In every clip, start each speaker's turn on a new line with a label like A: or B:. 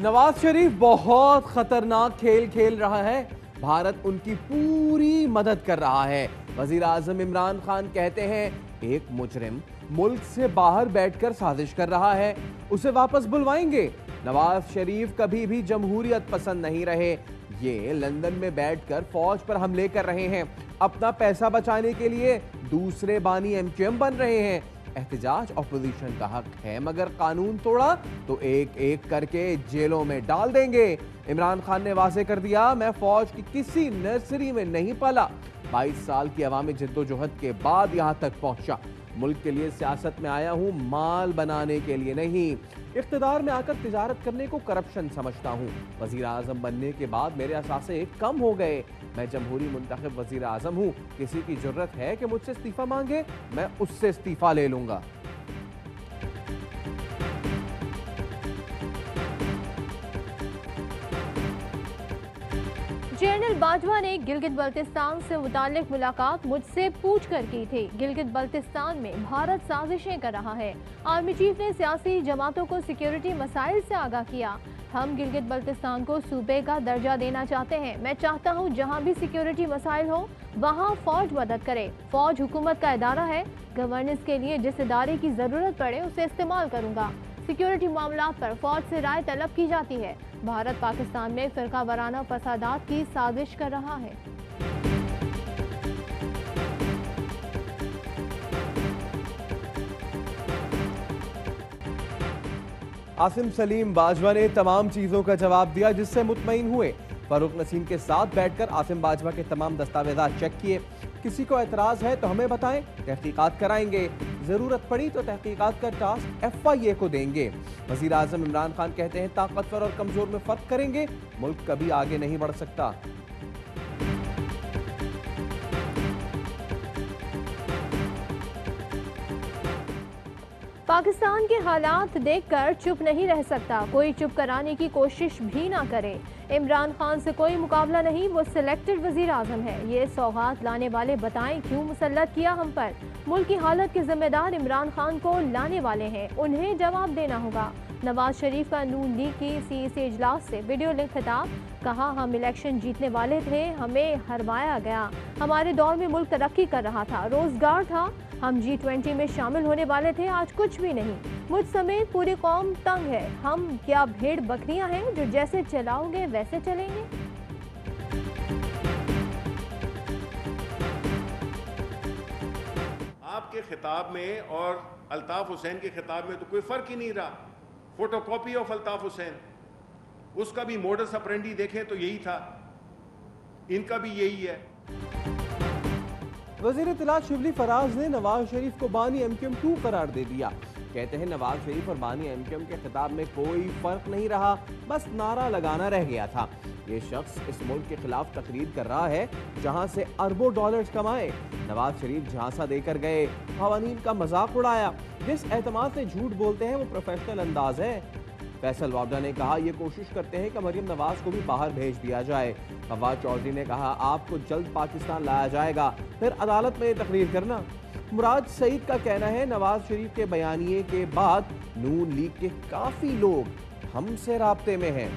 A: नवाज शरीफ बहुत खतरनाक खेल खेल रहा है। भारत उनकी पूरी मदद कर रहा है। वजीर आजम इमरान खान कहते हैं एक मुजरिम मुल्क से बाहर बैठकर साजिश कर रहा है, उसे वापस बुलवाएंगे। नवाज शरीफ कभी भी जमहूरियत पसंद नहीं रहे। ये लंदन में बैठकर फौज पर हमले कर रहे हैं। अपना पैसा बचाने के लिए दूसरे बानी एमक्यूएम बन रहे हैं। एहतजाज अपोजिशन का हक है, मगर कानून तोड़ा तो एक एक करके जेलों में डाल देंगे। इमरान खान ने वाजे कर दिया, मैं फौज की किसी नर्सरी में नहीं पला। 22 साल की अवामी जिद्दोजहद के बाद यहां तक पहुंचा। मुल्क के लिए सियासत में आया हूं, माल बनाने के लिए नहीं। इख्तिदार में आकर तिजारत करने को करप्शन समझता हूं। वजीर आजम बनने के बाद मेरे असासे कम हो गए। मैं जमहूरी मुंतखब वजीर आजम हूं। किसी की जरूरत है कि मुझसे इस्तीफा मांगे, मैं उससे इस्तीफा ले लूंगा।
B: जनरल बाजवा ने गिलगित बल्तिस्तान से मुतालिक मुलाकात मुझसे पूछ कर की थी। गिलगित बल्तिस्तान में भारत साजिशें कर रहा है। आर्मी चीफ ने सियासी जमातों को सिक्योरिटी मसाइल से आगाह किया। हम गिलगित बल्तिस्तान को सूबे का दर्जा देना चाहते हैं। मैं चाहता हूं जहां भी सिक्योरिटी मसाइल हो वहां फौज मदद करे। फौज हुकूमत का इदारा है। गवर्नेंस के लिए जिस इदारे की जरूरत पड़े उसे इस्तेमाल करूंगा। सिक्योरिटी मामला पर फौज से राय तलब की जाती है। भारत पाकिस्तान में फिरका वाराना फसादात की साजिश कर रहा है।
A: आसिम सलीम बाजवा ने तमाम चीजों का जवाब दिया जिससे मुतमईन हुए। फारूक नसीम के साथ बैठकर आसिम बाजवा के तमाम दस्तावेजात चेक किए। किसी को एतराज है तो हमें बताएं, तहकीकात कराएंगे। जरूरत पड़ी तो तहकीकात का टास्क FIA को देंगे। वजीर आजम इमरान खान कहते हैं ताकतवर और कमजोर में फर्क करेंगे, मुल्क कभी आगे नहीं बढ़ सकता।
B: पाकिस्तान के हालात देखकर चुप नहीं रह सकता, कोई चुप कराने की कोशिश भी ना करे। इमरान खान से कोई मुकाबला नहीं, वो सिलेक्टेड वजीर आजम है। ये सौगात लाने वाले बताएं क्यों मुसल्लत किया हम पर। मुल्क की हालत के जिम्मेदार इमरान खान को लाने वाले हैं, उन्हें जवाब देना होगा। नवाज शरीफ का नून लीग की CEC इजलास से वीडियो लिंक खिताब। कहा हम इलेक्शन जीतने वाले थे, हमें हरवाया गया। हमारे दौर में मुल्क तरक्की कर रहा था, रोजगार था, हम G20 में शामिल होने वाले थे, आज कुछ भी नहीं। मुझ समेत पूरी कौम तंग है। हम क्या भेड़ बकरियां हैं जो जैसे चलाओगे वैसे चलेंगे।
C: आपके खिताब में और अल्ताफ हुसैन के खिताब में तो कोई फर्क ही नहीं रहा। फोटोकॉपी ऑफ अल्ताफ हुसैन, उसका भी मोडस ऑपरेंडी देखें तो यही था, इनका भी यही है।
A: वजीर इत्तलात शिबली फराज ने नवाज शरीफ को बानी MQM 2 करार दे दिया। कहते हैं नवाज शरीफ और बानी MQM के खिताब में कोई फर्क नहीं रहा, बस नारा लगाना रह गया था। ये शख्स इस मुल्क के खिलाफ तकरीर कर रहा है जहां से अरबों डॉलर्स कमाए। नवाज शरीफ झांसा देकर गए, खवानीन का मजाक उड़ाया। जिस एतमाद से झूठ बोलते हैं वो प्रोफेशनल अंदाज है। फैसल वावडा ने कहा ये कोशिश करते हैं कि मरियम नवाज को भी बाहर भेज दिया जाए। फवाद चौधरी ने कहा आपको जल्द पाकिस्तान लाया जाएगा, फिर अदालत में तकरीर करना। मुराद सईद का कहना है नवाज शरीफ के बयानिए के बाद नून लीग के काफी लोग हमसे राब्ते में हैं।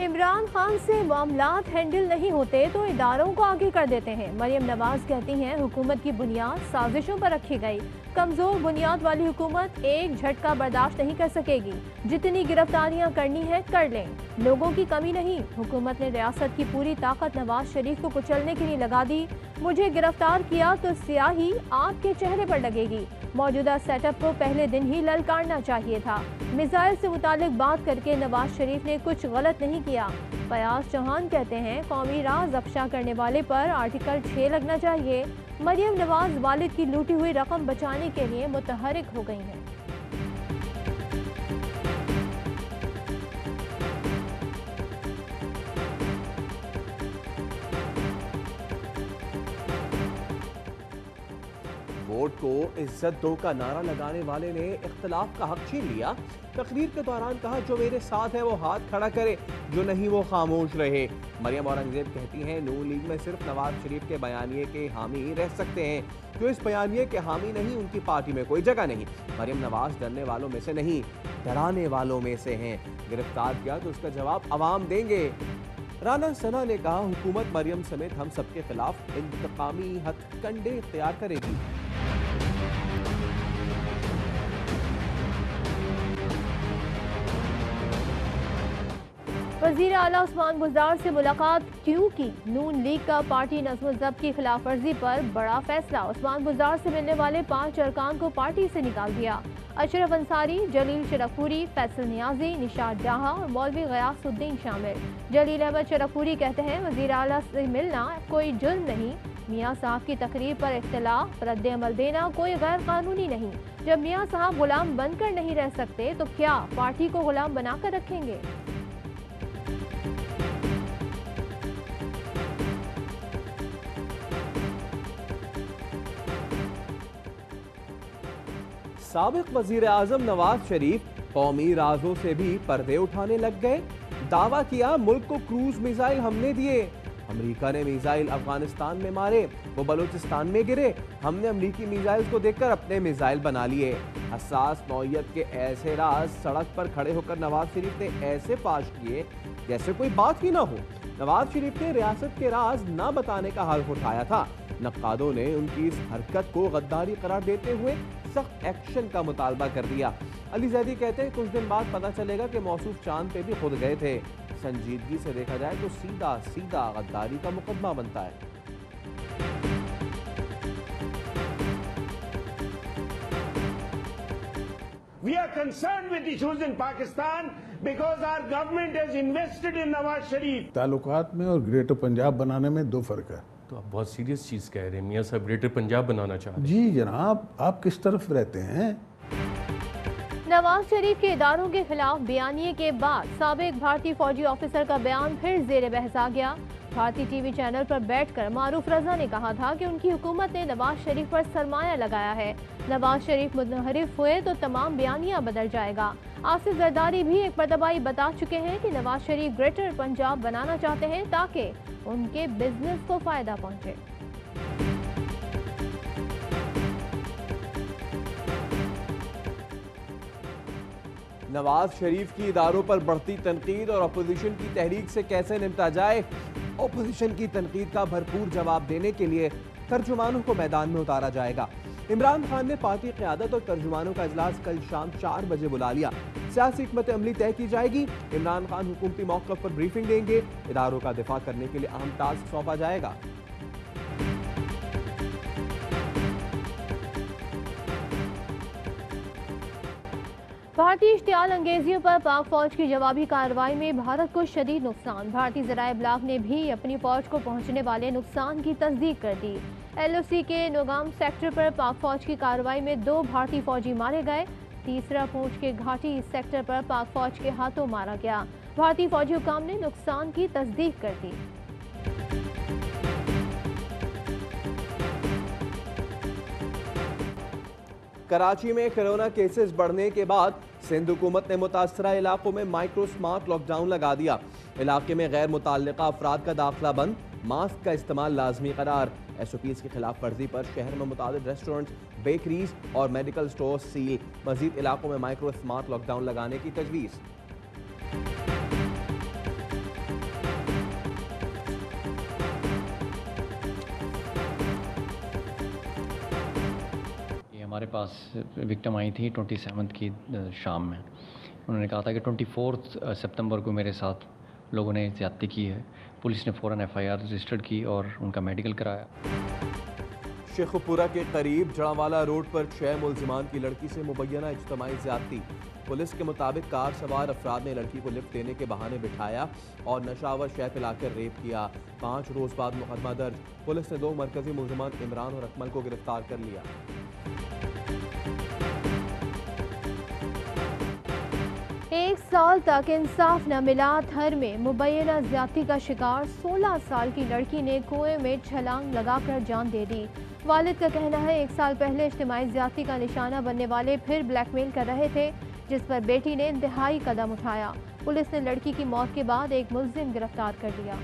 B: इमरान खान से मामलात हैंडल नहीं होते तो इदारों को आगे कर देते हैं। मरियम नवाज कहती हैं हुकूमत की बुनियाद साजिशों पर रखी गई। कमजोर बुनियाद वाली हुकूमत एक झटका बर्दाश्त नहीं कर सकेगी। जितनी गिरफ्तारियां करनी है कर लें, लोगों की कमी नहीं। हुकूमत ने रियासत की पूरी ताकत नवाज शरीफ को कुचलने के लिए लगा दी। मुझे गिरफ्तार किया तो स्याही आपके चेहरे पर लगेगी। मौजूदा सेटअप को पहले दिन ही ललकारना चाहिए था। मिसाइल से मुतालिक बात करके नवाज शरीफ ने कुछ गलत नहीं किया। फयाज चौहान कहते हैं कौमी राज अफशा करने वाले पर आर्टिकल 6 लगना चाहिए। मरियम नवाज वालिद की लूटी हुई रकम बचाने के लिए मुतहरिक हो गई हैं।
A: वोट को इज्जत दो का नारा लगाने वाले ने इख्तिलाफ का हक छीन लिया। तकरीर के दौरान कहा, जो मेरे साथ है वो हाथ खड़ा करे, जो नहीं वो खामोश रहे। मरियम औरंगजेब कहती हैं, नून लीग में सिर्फ नवाज शरीफ के बयानिए के हामी रह सकते हैं, जो इस बयानिए के हामी नहीं उनकी पार्टी में कोई जगह नहीं। मरियम नवाज डरने वालों में से नहीं, डराने वालों में से हैं। गिरफ्तार किया तो उसका जवाब अवाम देंगे। राना सना ने कहा, हुकूमत मरियम समेत हम सबके खिलाफ इंतकामी हथकंडे इख्तियार करेगी।
B: वज़ीर आला उस्मान बुज़दार से मुलाकात क्यों की? नून लीग का पार्टी नज़्म-ओ-ज़ब्त की खिलाफ वर्जी पर बड़ा फैसला। उस्मान बुज़दार से मिलने वाले 5 अरकान को पार्टी से निकाल दिया। अशरफ अंसारी, जलील शरकपुरी, फैसल नियाजी, निशात जहाँ और मौलवी गयासुद्दीन शामिल। जलील अहमद शरकपुरी कहते हैं, वज़ीर आला से मिलना कोई जुर्म नहीं। मियाँ साहब की तकरीर पर इख्तिलाफ रद्द अमल देना कोई गैर कानूनी नहीं। जब मियाँ साहब गुलाम बनकर नहीं रह सकते तो क्या पार्टी को गुलाम बनाकर रखेंगे?
A: साबिक वजीर आजम नवाज शरीफ कौमी राजों से भी पर्दे उठाने लग गए। दावा किया, मुल्क को क्रूज मिसाइल हमने दिए। अमेरिका ने मिसाइल अफगानिस्तान में मारे, वो बलूचिस्तान में गिरे। हमने अमेरिकी मिसाइल को देखकर अपने मिसाइल बना लिए। हसास नौयत के ऐसे राज सड़क पर खड़े होकर नवाज शरीफ ने ऐसे फाश किए जैसे कोई बात ही ना हो। नवाज शरीफ ने रियासत के राज ना बताने का हल्फ उठाया था। नक्कादों ने उनकी इस हरकत को गद्दारी करार देते हुए सख्त एक्शन का मुतालबा कर दिया। अली जैदी कहते हैं, कुछ दिन बाद पता चलेगा कि मौसूफ चांद पे भी खुद गए थे। संजीदगी से देखा जाए तो सीधा सीधा गद्दारी का मुकदमा बनता है।
D: We are concerned with issues in Pakistan because our government has invested in Nawaz Sharif.
E: ताल्लुकात में और ग्रेटर पंजाब बनाने में दो फर्क है।
F: तो आप बहुत सीरियस चीज़ कह रहे हैं, मियाँ साहब ग्रेटर पंजाब बनाना चाह रहे हैं।
E: जी जनाब, आप किस तरफ रहते हैं?
B: नवाज शरीफ के इदारों के खिलाफ बयानिए के बाद साबिक भारतीय फौजी ऑफिसर का बयान फिर जेर बहस आ गया। भारतीय टीवी चैनल पर बैठकर मारूफ रजा ने कहा था कि उनकी हुकूमत ने नवाज शरीफ पर सरमाया लगाया है। नवाज शरीफ मुनहरिफ हुए तो तमाम बयानिया बदल जाएगा। आसिफ जरदारी भी एक मरतबा बता चुके हैं कि नवाज शरीफ ग्रेटर पंजाब बनाना चाहते हैं ताकि उनके बिजनेस को फायदा पहुंचे।
A: नवाज शरीफ की इदारों पर बढ़ती तनकीद और अपोजिशन की तहरीक से कैसे निपटा जाए? अपोजिशन की तनकीद का भरपूर जवाब देने के लिए तर्जुमानों को मैदान में उतारा जाएगा। इमरान खान ने पार्टी क़यादत और तर्जुमानों का इजलास कल शाम 4 बजे बुला लिया। सियासी हिकमत अमली तय की जाएगी। इमरान खान हुकूमती मौक़िफ़ पर ब्रीफिंग देंगे। इदारों का दिफा करने के लिए अहम टास्क सौंपा जाएगा।
B: भारतीय इश्तियाल अंगेजियों पर पाक फौज की जवाबी कार्रवाई में भारत को शदीद नुकसान। भारतीय ज़राए इब्लाग ने भी अपनी फौज को पहुंचने वाले नुकसान की तस्दीक कर दी। LOC के नौगाम सेक्टर पर पाक फौज की कार्रवाई में 2 भारतीय फौजी मारे गए। तीसरा पूंछ के घाटी सेक्टर पर पाक फौज के हाथों मारा गया। भारतीय फौजी हुकाम ने नुकसान की तस्दीक कर दी।
A: कराची में कोरोना केसेस बढ़ने के बाद सिंध हुकूमत ने मुतासरा इलाकों में माइक्रो स्मार्ट लॉकडाउन लगा दिया। इलाके में गैर मुताल्लिका अफराद का दाखिला बंद, मास्क का इस्तेमाल लाजमी करार। SOPs की खिलाफ वर्जी पर शहर में मुतादिद रेस्टोरेंट्स, बेकरीज और मेडिकल स्टोर सील। मजीद इलाकों में माइक्रो स्मार्ट लॉकडाउन लगाने की तजवीज़।
G: हमारे पास विक्टिम आई थी 27 की शाम में। उन्होंने कहा था कि 24 सितंबर को मेरे साथ लोगों ने ज़्यादती की है। पुलिस ने फ़ौरन FIR रजिस्टर्ड की और उनका मेडिकल कराया।
A: शेखुपुरा के करीब जड़ावाला रोड पर 6 मुल्जिमान की लड़की से मुबैना इज्तमाई ज़्यादती। पुलिस के मुताबिक कार सवार अफराद ने लड़की को लिफ्ट देने के बहाने बिठाया और नशावर शय पिलाकर रेप किया। 5 रोज़ बाद मुकदमा दर्ज। पुलिस ने 2 मरकजी मुल्जिमान इमरान और अकमल को गिरफ्तार कर लिया।
B: एक साल तक इंसाफ न मिला। थर में मुबैना ज्यादती का शिकार 16 साल की लड़की ने कुएं में छलांग लगाकर जान दे दी। वालिद का कहना है 1 साल पहले इज्तिमाई ज्यादती का निशाना बनने वाले फिर ब्लैकमेल कर रहे थे, जिस पर बेटी ने इंतहाई कदम उठाया। पुलिस ने लड़की की मौत के बाद एक मुल्जिम गिरफ्तार कर लिया।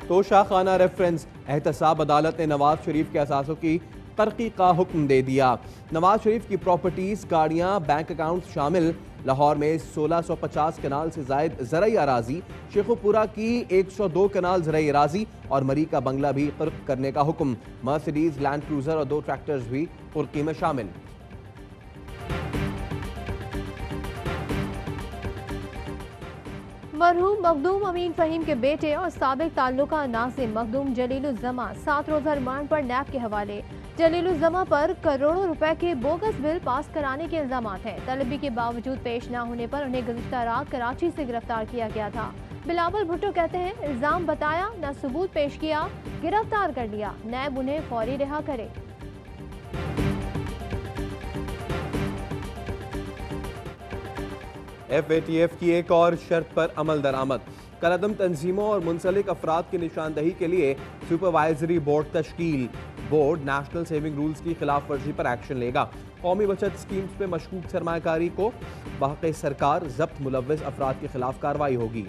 A: तोशा खाना रेफरेंस एहतसाब अदालत ने नवाज शरीफ के असासों की तरक्की का हुक्म दे दिया। नवाज शरीफ की प्रॉपर्टीज, गाड़ियां, बैंक अकाउंट शामिल लाहौर में 1650 कनाल से जायद ज़रई अराजी, शेखुपुरा की 102 कनाल ज़रई अराजी और मरी का बंगला भी कुर्क करने का हुक्म। मर्सिडीज, लैंड क्रूजर और 2 ट्रैक्टर्स भी कुर्की में शामिल।
B: मरहूम मखदूम अमीन फ़हीम के बेटे और साबिक ताल्लुका नाज़िम मखदूम जलीलुज़्ज़मा 7 रोज़ा रिमांड पर नैब के हवाले। जलीलुज़्ज़मा पर करोड़ों रुपए के बोगस बिल पास कराने के इल्जामात हैं। तलबी के बावजूद पेश न होने पर उन्हें गुज़िश्ता रात कराची से गिरफ्तार किया गया था। बिलावल भुट्टो कहते हैं इल्जाम बताया, न सबूत पेश किया, गिरफ्तार कर लिया। नैब उन्हें फौरी रिहा करे।
A: FATF की एक और शर्त पर अमल दरामद। कलअदम तंजीमों और मुंसलिक अफराद की निशानदही के लिए सुपरवाइजरी बोर्ड तश्कील। बोर्ड नेशनल सेविंग रूल्स की खिलाफ वर्जी पर एक्शन लेगा। कौमी बचत स्कीम्स में मशकूक सरमायाकारी को बहक़ सरकार जब्त मुलव्वस अफराद के खिलाफ कार्रवाई होगी।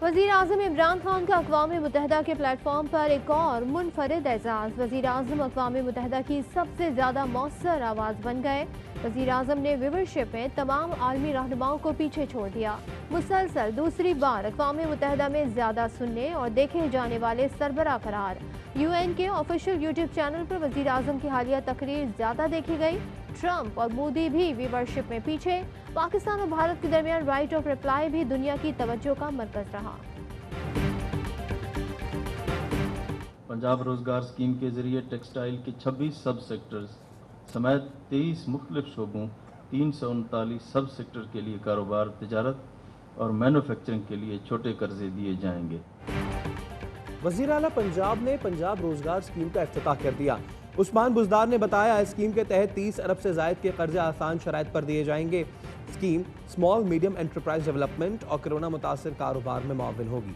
B: वज़ीर आज़म इमरान खान का अक़वाम मुत्तहिदा के प्लेटफॉर्म पर एक और मुनफरिद एजाज़। वज़ीर आज़म अक़वाम मुत्तहिदा की सबसे ज़्यादा मौसर आवाज़ बन गए। वज़ीर आज़म ने व्यूवरशिप में तमाम आलमी रहनुमाओं को पीछे छोड़ दिया। मुसलसल दूसरी बार अक़वाम मुत्तहिदा में ज़्यादा सुनने और देखे जाने वाले सरबराह करार। UN के ऑफिशियल यूट्यूब चैनल पर वज़ीर आज़म की हालिया तकरीर ज़्यादा देखी गई। ट्रंप और मोदी भी व्यूवरशिप में पीछे। पाकिस्तान और भारत के दरमियान राइट ऑफ रिप्लाई भी दुनिया की तवज्जो का मरकज रहा।
H: पंजाब रोजगार स्कीम के जरिए टेक्सटाइल के 26 सब सेक्टर्स समेत 23 मुख्तलिफ शोबों 339 सब सेक्टर के लिए कारोबार, तिजारत और मैन्युफैक्चरिंग के लिए छोटे कर्जे दिए जाएंगे।
A: वज़ीर आला पंजाब ने पंजाब रोजगार स्कीम का इफ्तिताह कर दिया। उस्मान बुज़दार ने बताया इस स्कीम के तहत 30 अरब से ज़ायद के कर्जे आसान शराइत पर दिए जाएंगे। Scheme small medium enterprise development और कोरोना मुतासिर कारोबार में मुआविन होगी।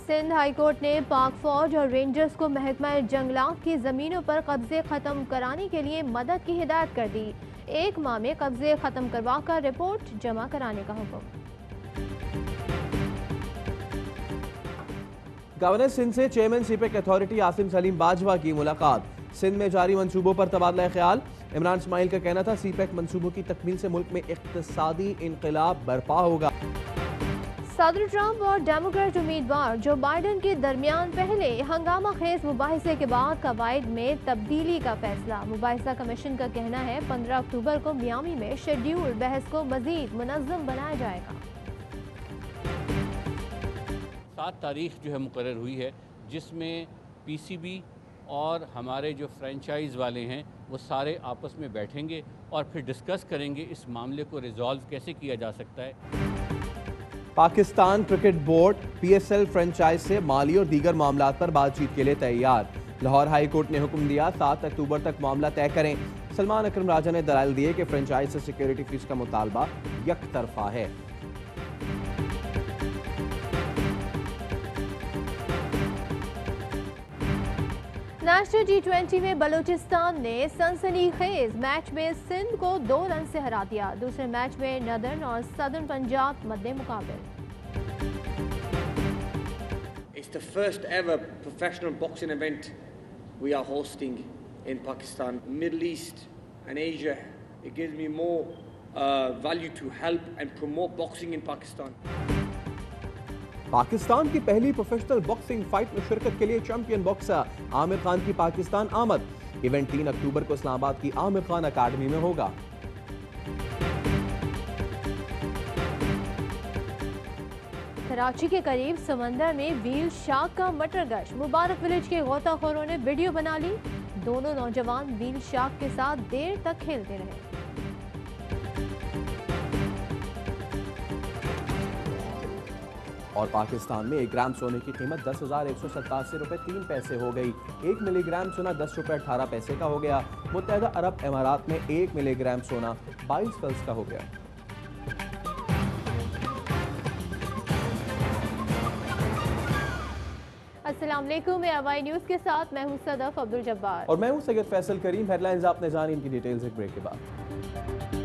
B: सिंध हाई कोर्ट ने पाक फौज और रेंजर्स को महकमा जंगलात की ज़मीनों पर कब्जे ख़त्म कराने के लिए मदद की हिदायत कर दी। 1 माह में कब्जे ख़त्म करवाकर रिपोर्ट जमा कराने का हुक्म।
A: गवर्नर सिंध से chairman CPEC authority Asim Salim Bajwa की मुलाकात। सिंध में जारी मंसूबों पर तबादला ख्याल। इमरान इस्माइल का कहना था सीपेक मंसूबों की तकमील से मुल्क में इक्तिसादी इनकलाब बर्पा होगा।
B: सदर ट्रंप और डेमोक्रेट उम्मीदवार जो बाइडन के दरमियान पहले हंगामा खेज मुबाहिसे के बाद कवायद में तब्दीली का फैसला। मुबाहिसा कमीशन का कहना है 15 अक्टूबर को मियामी में शेड्यूल्ड बहस को मजीद मुनज़्ज़म बनाया जाएगा।
I: 7 तारीख जो है मुकर्रर हुई है, जिसमें PCB और हमारे जो फ्रेंचाइज़ वाले हैं वो सारे आपस में बैठेंगे और फिर डिस्कस करेंगे इस मामले को रिजॉल्व कैसे किया जा सकता है।
A: Pakistan cricket board PSL franchise से माली और दीगर मामलात पर बातचीत के लिए तैयार। लाहौर हाई कोर्ट ने हुक्म दिया 7 अक्टूबर तक मामला तय करें। सलमान अकरम राजा ने दलाइल दिए कि फ्रेंचाइज से सिक्योरिटी फीस का मुतालबा यकतरफा है।
B: नेशनल T20 में बलूचिस्तान ने सनसनीखेज मैच में सिंध को 2 रन से हरा दिया। दूसरे मैच में नदर्न और सदर्न पंजाब मद्दे मुकाबिल।
J: It's the first ever professional boxing event we are hosting in Pakistan, Middle East and Asia. It gives me more value to help and promote boxing in Pakistan.
A: Pakistan की पहली professional boxing fight में शिरकत के लिए champion boxer Aamir Khan की पाकिस्तान आमद। Event 3 अक्टूबर को इस्लामाबाद की आमिर खान अकादमी में होगा।
B: कराची के करीब समंदर में व्हील शार्क का मटरगश। मुबारक विलेज के गोताखोरों ने वीडियो बना ली। दोनों नौजवान व्हील शार्क के साथ देर तक खेलते रहे।
A: और पाकिस्तान में 1 ग्राम सोने की कीमत 10,187 रुपये 3 पैसे हो गई। 1 मिलीग्राम सोना 10 रुपये 18 पैसे का हो गया। मुत्तहदा अरब अमारात में 1 मिलीग्राम सोना 22 फल्स का हो गया।
B: अस्सलाम वालेकुम, मैं अवाई न्यूज़ के साथ मैं हूं सदफ अब्दुल जब्बार
A: और मैं हूं सैयद फैसल करीम। हेडलाइंस आपने जानी, इनकी डिटेल्स एक ब्रेक के बाद।